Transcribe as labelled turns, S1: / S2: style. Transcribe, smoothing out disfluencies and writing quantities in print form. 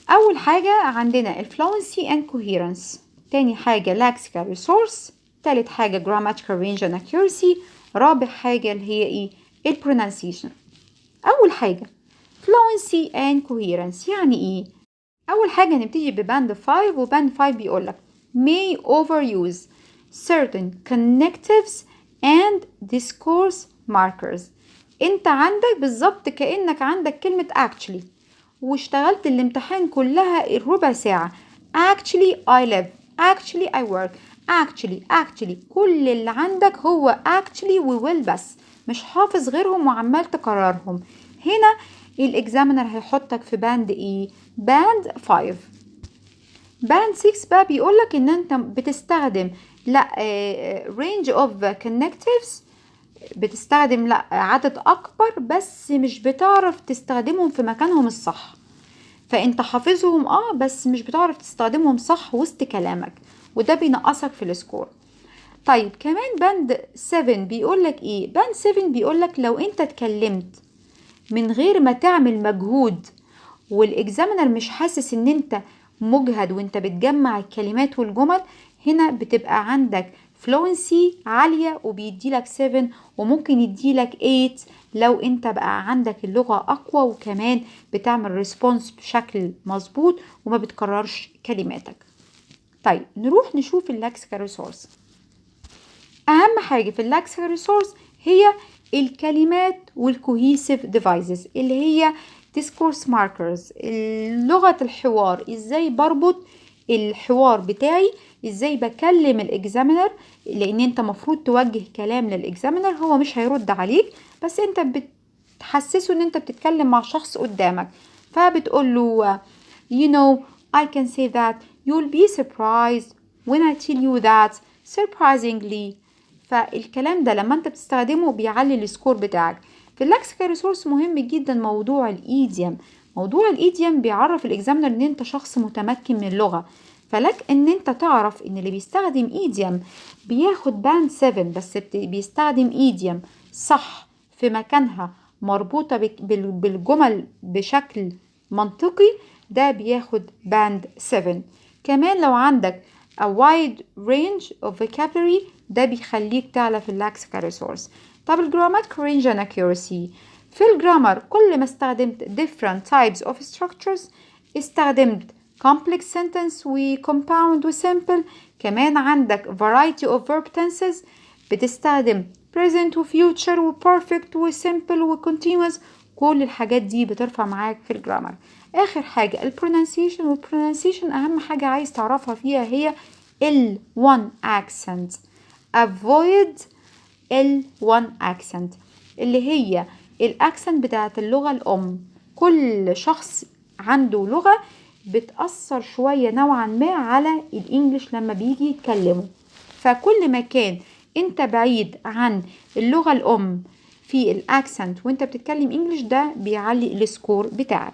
S1: أول حاجة عندنا fluency and coherence، تاني حاجة lexical resource، تالت حاجة grammatical range and accuracy، رابع حاجة اللي هي ايه pronunciation. أول حاجة fluency and coherence يعني ايه؟ أول حاجة نبتدي بباند 5، وباند 5 بيقولك may overuse certain connectives and discourse markers. انت عندك بالظبط كأنك عندك كلمة actually واشتغلت الامتحان كلها الربع ساعة. actually I live، actually I work، actually كل اللي عندك هو actually و will بس، مش حافظ غيرهم وعمال تكررهم. هنا الاكزامينر هيحطك في باند ايه؟ باند 5. باند 6 بقى بيقولك ان انت بتستخدم لا range of connectives، بتستخدم لا عدد اكبر بس مش بتعرف تستخدمهم في مكانهم الصح، فانت حافظهم بس مش بتعرف تستخدمهم صح وسط كلامك، وده بينقصك في السكور. طيب كمان باند 7 بيقولك ايه؟ باند 7 بيقولك لو انت اتكلمت من غير ما تعمل مجهود والاكزامينر مش حاسس ان انت مجهد وانت بتجمع الكلمات والجمل، هنا بتبقى عندك فلوينسي عالية وبيديلك 7، وممكن يديلك 8 لو انت بقى عندك اللغة اقوى وكمان بتعمل ريسبونس بشكل مظبوط وما بتكررش كلماتك. طيب نروح نشوف اللكسيكال ريسورس. اهم حاجة في اللكسيكال ريسورس هي الكلمات والكوهيسيف ديفايسز اللي هي discourse markers، لغة الحوار، ازاي بربط الحوار بتاعي، ازاي بكلم الاكزامينر، لان انت مفروض توجه كلام للاكزامينر، هو مش هيرد عليك بس انت بتحسسه ان انت بتتكلم مع شخص قدامك، فبتقول له you know I can say that you'll be surprised when I tell you that surprisingly. فالكلام ده لما انت بتستخدمه بيعلي السكور بتاعك. في اللكسيكال ريسورس مهم جدا موضوع الايديوم. موضوع الايديوم بيعرف الاكزامينر ان انت شخص متمكن من اللغة، فلك ان انت تعرف ان اللي بيستخدم ايديوم بياخد باند 7 بس بيستخدم ايديوم صح في مكانها مربوطة بالجمل بشكل منطقي، ده بياخد باند 7. كمان لو عندك a wide range of vocabulary ده بيخليك تعلى في اللكسيكال ريسورس. طب الجراماتيكال رينج and accuracy، في الجرامر كل ما استخدمت different types of structures، استخدمت complex sentence و compound و simple، كمان عندك variety of verb tenses، بتستخدم present و future و perfect و simple و continuous، كل الحاجات دي بترفع معاك في الجرامر. اخر حاجة البرونانسيشن، والبرونانسيشن اهم حاجة عايز تعرفها فيها هي L1 accent. avoid L1 accent اللي هي الاكسنت بتاعت اللغة الام. كل شخص عنده لغة بتأثر شوية نوعا ما على الانجليش لما بيجي يتكلموا، فكل ما كان انت بعيد عن اللغة الام في الاكسنت وانت بتتكلم انجليش ده بيعلي السكور بتاعك.